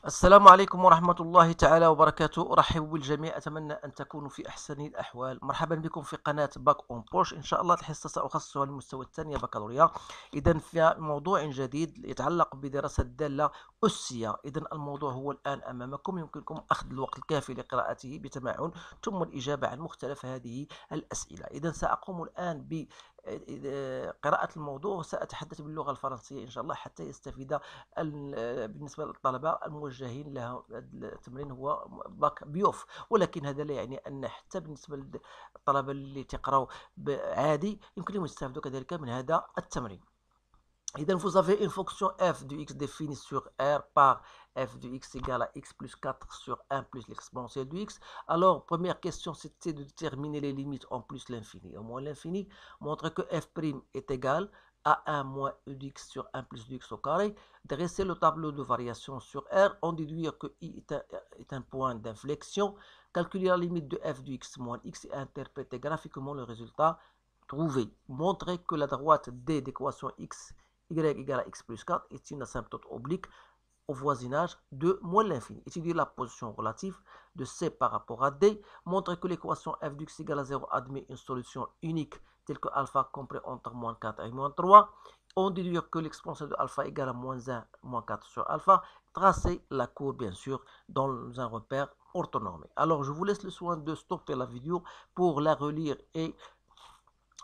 السلام عليكم ورحمة الله تعالى وبركاته. أرحب بالجميع، أتمنى أن تكونوا في أحسن الأحوال. مرحبا بكم في قناة باك أون بوش. إن شاء الله الحصة سأخصصها للمستوى الثاني بكالوريا. إذا في موضوع جديد يتعلق بدراسة الدالة أسية. إذا الموضوع هو الآن أمامكم، يمكنكم أخذ الوقت الكافي لقراءته بتمعن ثم الإجابة عن مختلف هذه الأسئلة. إذا سأقوم الآن بقراءة الموضوع وسأتحدث باللغة الفرنسية إن شاء الله حتى يستفيد بالنسبة للطلبة الموجهين لها التمرين هو باك بيوف، ولكن هذا لا يعني أن حتى بالنسبة للطلبة اللي تقراو عادي يمكنهم يستافدوا كذلك من هذا التمرين. إذا vous avez une fonction f de x définie sur R par f de x égale à x plus 4 sur 1 plus l'exponentielle de x. Alors, première question, c'était de déterminer les limites en plus l'infini et en moins l'infini. Montrer que f' est égal à 1 moins e de x sur 1 plus de x au carré. Dresser le tableau de variation sur R. En déduire que i est un point d'inflexion. Calculer la limite de f de x moins x et interpréter graphiquement le résultat trouvé. Montrer que la droite D d'équation x y égale à x plus 4 est une asymptote oblique au voisinage de moins l'infini. Étudier la position relative de C par rapport à D. Montrer que l'équation f de x égale à 0 admet une solution unique telle que alpha compris entre moins 4 et moins 3. On déduire que l'exponentielle de alpha égale à moins 1, moins 4 sur alpha. Tracer la courbe, bien sûr, dans un repère orthonormé. Alors, je vous laisse le soin de stopper la vidéo pour la relire et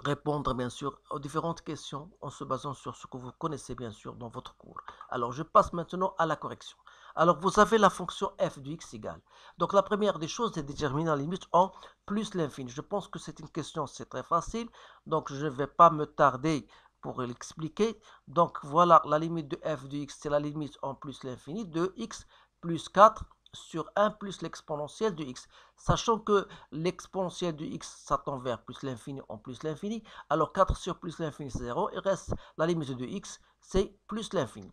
répondre bien sûr aux différentes questions en se basant sur ce que vous connaissez bien sûr dans votre cours. Alors je passe maintenant à la correction. Alors vous avez la fonction f de x égale. Donc la première des choses est de déterminer la limite en plus l'infini. Je pense que c'est une question, c'est très facile. Donc je ne vais pas me tarder pour l'expliquer. Donc voilà, la limite de f de x, c'est la limite en plus l'infini de x plus 4 sur 1 plus l'exponentielle de x. Sachant que l'exponentielle de x, ça tend vers plus l'infini en plus l'infini. Alors 4 sur plus l'infini, c'est 0. Il reste la limite de x, c'est plus l'infini.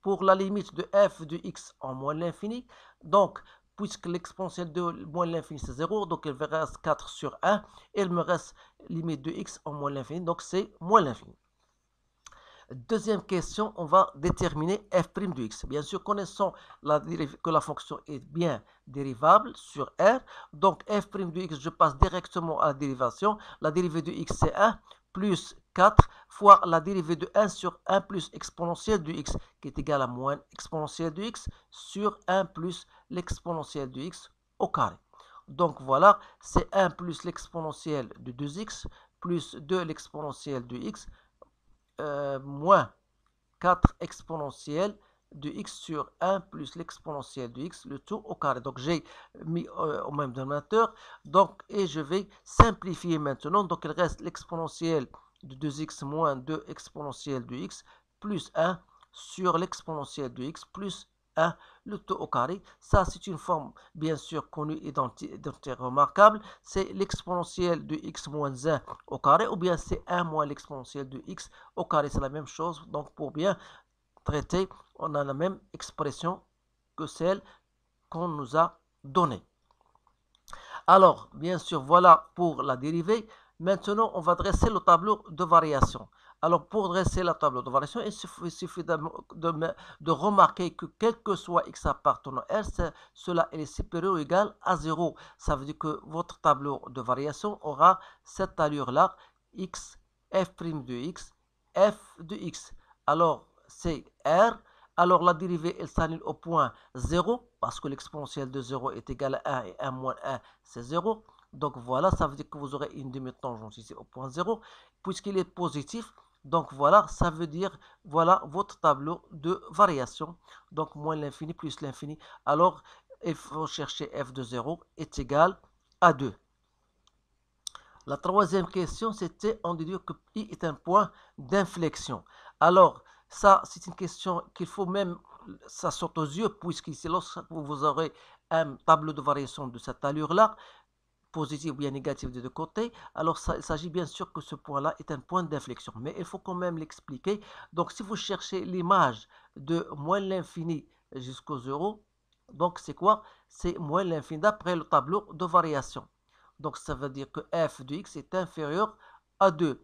Pour la limite de f de x en moins l'infini, donc puisque l'exponentielle de moins l'infini, c'est 0, donc il me reste 4 sur 1. Et il me reste limite de x en moins l'infini, donc c'est moins l'infini. Deuxième question, on va déterminer f' de x. Bien sûr, connaissons que la fonction est bien dérivable sur R. Donc, f' de x, je passe directement à la dérivation. La dérivée de x, c'est 1 plus 4 fois la dérivée de 1 sur 1 plus exponentielle de x, qui est égal à moins exponentielle de x sur 1 plus l'exponentielle de x au carré. Donc, voilà, c'est 1 plus l'exponentielle de 2x plus 2 l'exponentielle de x moins 4 exponentielle de x sur 1 plus l'exponentielle de x, le tout au carré. Donc j'ai mis au même dénominateur. Donc, et je vais simplifier maintenant. Donc il reste l'exponentielle de 2x moins 2 exponentielle de x plus 1 sur l'exponentielle de x plus 1, le tout au carré. Ça, c'est une forme bien sûr connue et remarquable. C'est l'exponentielle de x moins 1 au carré, ou bien c'est 1 moins l'exponentielle de x au carré. C'est la même chose. Donc, pour bien traiter, on a la même expression que celle qu'on nous a donnée. Alors, bien sûr, voilà pour la dérivée. Maintenant, on va dresser le tableau de variation. Alors, pour dresser le tableau de variation, il suffit de remarquer que quel que soit x appartenant à R, cela est supérieur ou égal à 0. Ça veut dire que votre tableau de variation aura cette allure-là, x, f' de x, f de x. Alors, c'est R. Alors, la dérivée, elle s'annule au point 0, parce que l'exponentielle de 0 est égale à 1 et 1 moins 1, c'est 0. Donc, voilà, ça veut dire que vous aurez une demi-tangente ici au point 0. Puisqu'il est positif, donc voilà, ça veut dire, voilà votre tableau de variation. Donc, moins l'infini plus l'infini. Alors, il faut chercher f de 0 est égal à 2. La troisième question, c'était on déduire que I est un point d'inflexion. Alors, ça, c'est une question qu'il faut même, ça saute aux yeux, puisqu'ici, lorsque vous aurez un tableau de variation de cette allure-là, positif ou bien négatif des deux côtés, alors il s'agit bien sûr que ce point-là est un point d'inflexion. Mais il faut quand même l'expliquer. Donc, si vous cherchez l'image de moins l'infini jusqu'au 0, donc c'est quoi? C'est moins l'infini d'après le tableau de variation. Donc, ça veut dire que f de x est inférieur à 2.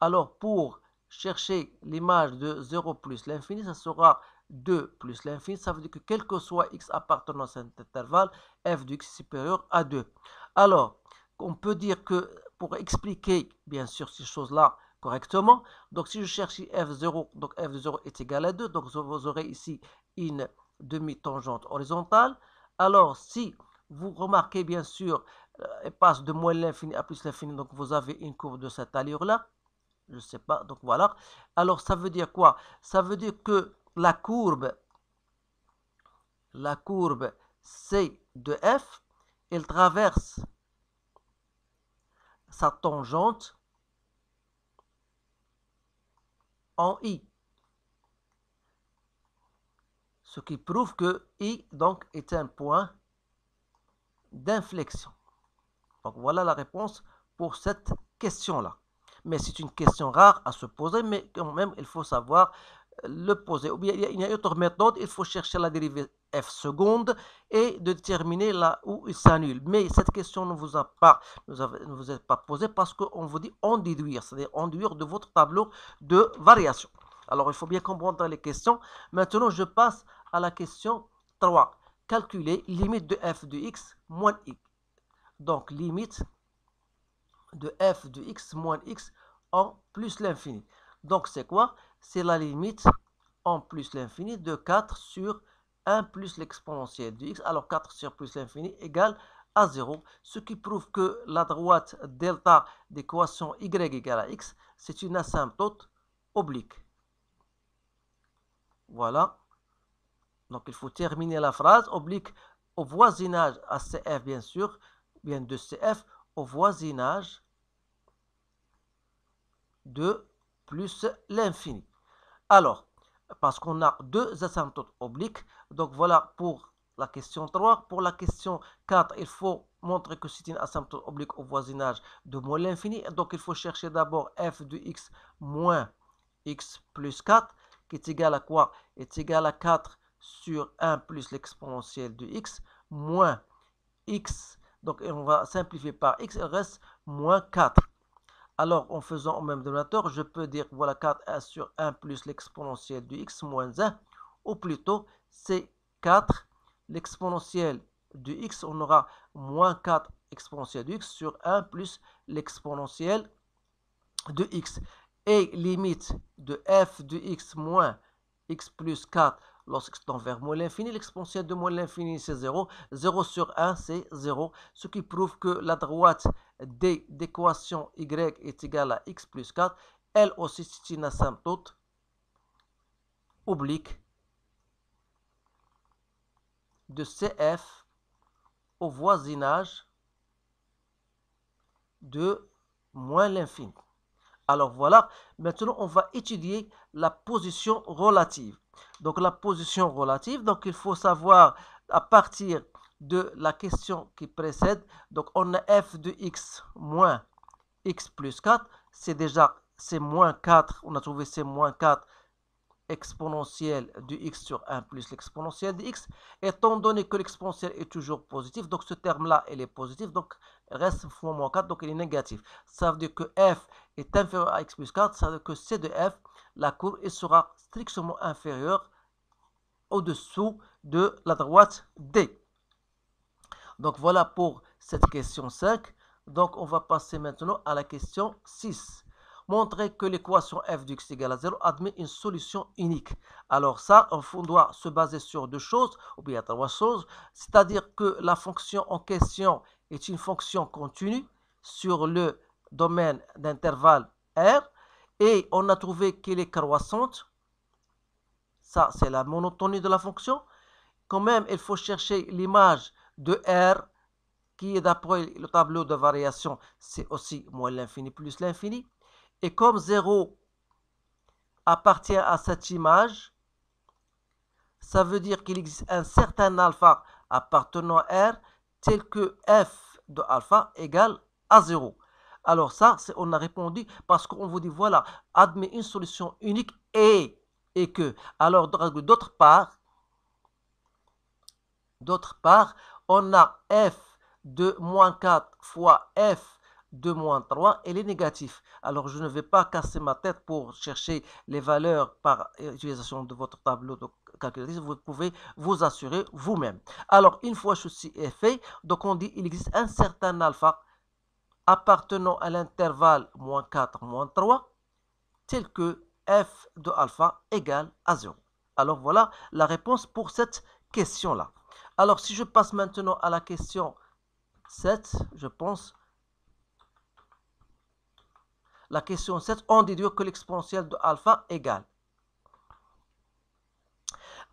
Alors, pour chercher l'image de 0 plus l'infini, ça sera 2 plus l'infini, ça veut dire que quel que soit x appartenant à cet intervalle, f de x est supérieur à 2. Alors, on peut dire que pour expliquer bien sûr ces choses-là correctement, donc si je cherche f0, donc f de 0 est égal à 2, donc vous aurez ici une demi-tangente horizontale. Alors, si vous remarquez bien sûr, elle passe de moins l'infini à plus l'infini, donc vous avez une courbe de cette allure-là. Je ne sais pas, donc voilà. Alors, ça veut dire quoi? Ça veut dire que la courbe C de f, elle traverse sa tangente en I. Ce qui prouve que I donc est un point d'inflexion. Donc voilà la réponse pour cette question-là. Mais c'est une question rare à se poser, mais quand même il faut savoir le poser. Ou bien il y a une autre méthode, il faut chercher la dérivée f seconde et déterminer là où il s'annule. Mais cette question ne vous a pas, ne vous est pas posée parce qu'on vous dit en déduire, c'est-à-dire en déduire de votre tableau de variation. Alors il faut bien comprendre les questions. Maintenant je passe à la question 3. Calculer limite de f de x moins x. Donc limite de f de x moins x en plus l'infini. Donc c'est quoi? C'est la limite en plus l'infini de 4 sur 1 plus l'exponentielle de x. Alors 4 sur plus l'infini égale à 0, ce qui prouve que la droite delta d'équation y égale à x, c'est une asymptote oblique. Voilà. Donc il faut terminer la phrase. Oblique au voisinage à CF, bien sûr, bien de CF, au voisinage de plus l'infini. Alors, parce qu'on a deux asymptotes obliques, donc voilà pour la question 3. Pour la question 4, il faut montrer que c'est une asymptote oblique au voisinage de moins l'infini. Donc il faut chercher d'abord f de x moins x plus 4, qui est égal à quoi? Est égal à 4 sur 1 plus l'exponentielle de x, moins x. Donc on va simplifier par x, il reste moins 4. Alors, en faisant au même dénominateur, je peux dire, voilà, 4 sur 1 plus l'exponentielle de x moins 1, ou plutôt, c'est 4, l'exponentielle de x, on aura moins 4 exponentielle de x sur 1 plus l'exponentielle de x. Et limite de f de x moins x plus 4, lorsque tend vers moins l'infini, l'exponentielle de moins l'infini, c'est 0. 0 sur 1, c'est 0. Ce qui prouve que la droite d'équation y est égale à x plus 4. Elle aussi, c'est une asymptote oblique de CF au voisinage de moins l'infini. Alors voilà, maintenant on va étudier la position relative. Donc la position relative, donc il faut savoir à partir de la question qui précède, donc on a f de x moins x plus 4, c'est moins 4, on a trouvé c'est moins 4 exponentielle de x sur 1 plus l'exponentielle de x. Étant donné que l'exponentielle est toujours positive, donc ce terme-là, il est positif, donc il reste fois moins 4, donc il est négatif. Ça veut dire que f est inférieur à x plus 4, ça veut dire que c de f, la courbe, il sera strictement inférieure au-dessous de la droite D. Donc voilà pour cette question 5. Donc on va passer maintenant à la question 6. Montrer que l'équation f de x égale à 0 admet une solution unique. Alors ça, on doit se baser sur deux choses, ou bien trois choses. C'est-à-dire que la fonction en question est une fonction continue sur le domaine d'intervalle R. Et on a trouvé qu'elle est croissante. Ça, c'est la monotonie de la fonction. Quand même, il faut chercher l'image de R qui est d'après le tableau de variation, c'est aussi moins l'infini plus l'infini. Et comme 0 appartient à cette image, ça veut dire qu'il existe un certain alpha appartenant à R tel que f de alpha égale à 0. Alors ça, on a répondu parce qu'on vous dit, voilà, admet une solution unique et que. Alors d'autre part, on a f de moins 4 fois f de moins 3, elle est négative. Alors, je ne vais pas casser ma tête pour chercher les valeurs par utilisation de votre tableau calculatrice, vous pouvez vous assurer vous-même. Alors, une fois ceci est fait, donc on dit il existe un certain alpha appartenant à l'intervalle moins 4, moins 3, tel que f de alpha égale à 0. Alors voilà la réponse pour cette question-là. Alors si je passe maintenant à la question 7, je pense, la question 7, on déduit que l'exponentielle de alpha égale.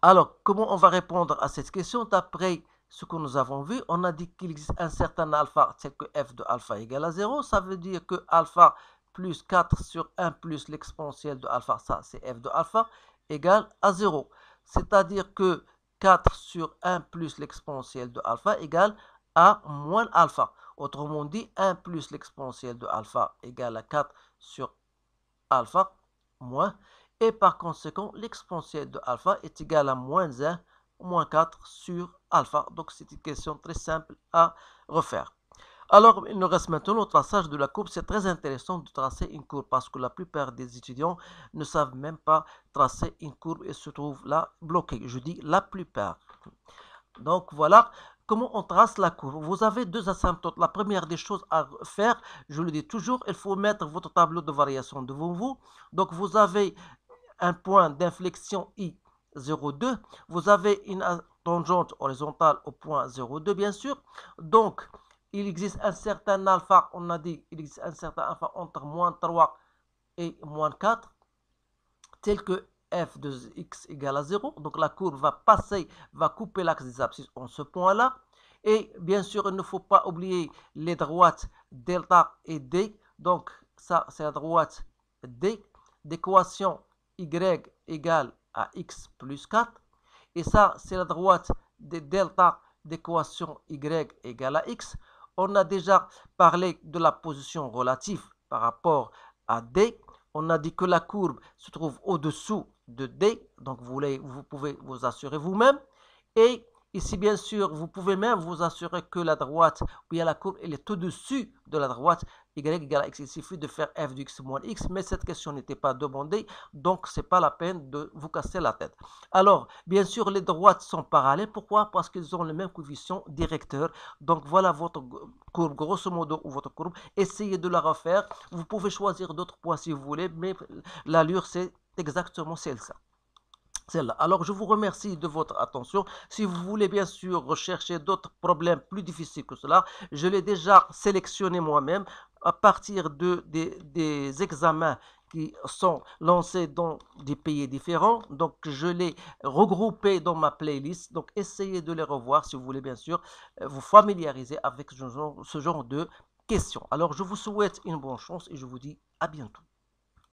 Alors, comment on va répondre à cette question? D'après ce que nous avons vu, on a dit qu'il existe un certain alpha tel que f de alpha égale à 0. Ça veut dire que alpha plus 4 sur 1 plus l'exponentielle de alpha, ça c'est f de alpha, égale à 0. C'est-à-dire que 4 sur 1 plus l'exponentielle de alpha égale à moins alpha. Autrement dit, 1 plus l'exponentielle de alpha égale à 4 sur alpha moins. Et par conséquent, l'exponentielle de alpha est égale à moins 1, moins 4 sur alpha. Donc, c'est une question très simple à refaire. Alors, il nous reste maintenant le traçage de la courbe. C'est très intéressant de tracer une courbe parce que la plupart des étudiants ne savent même pas tracer une courbe et se trouvent là bloqués. Je dis la plupart. Donc, voilà comment on trace la courbe. Vous avez deux asymptotes. La première des choses à faire, je le dis toujours, il faut mettre votre tableau de variation devant vous. Donc, vous avez un point d'inflexion I 0,2. Vous avez une tangente horizontale au point 0,2, bien sûr. Donc, il existe un certain alpha, on a dit, il existe un certain alpha entre moins 3 et moins 4, tel que f de x égale à 0. Donc, la courbe va passer, va couper l'axe des abscisses en ce point-là. Et bien sûr, il ne faut pas oublier les droites delta et d. Donc, ça, c'est la droite d d'équation y égale à x plus 4. Et ça, c'est la droite de delta d'équation y égale à x. On a déjà parlé de la position relative par rapport à d. On a dit que la courbe se trouve au-dessous de d. Donc, vous pouvez vous assurer vous-même. Et ici, bien sûr, vous pouvez même vous assurer que la droite, ou bien la courbe, elle est au-dessus de la droite y égale à x. Il suffit de faire f de x moins x, mais cette question n'était pas demandée, donc ce n'est pas la peine de vous casser la tête. Alors, bien sûr, les droites sont parallèles. Pourquoi? Parce qu'ils ont le même coefficient directeur. Donc, voilà votre courbe, grosso modo, ou votre courbe. Essayez de la refaire. Vous pouvez choisir d'autres points si vous voulez, mais l'allure, c'est exactement celle-là. Alors, je vous remercie de votre attention. Si vous voulez bien sûr rechercher d'autres problèmes plus difficiles que cela, je l'ai déjà sélectionné moi-même à partir des examens qui sont lancés dans des pays différents. Donc, je l'ai regroupé dans ma playlist. Donc, essayez de les revoir si vous voulez bien sûr vous familiariser avec ce genre de questions. Alors, je vous souhaite une bonne chance et je vous dis à bientôt.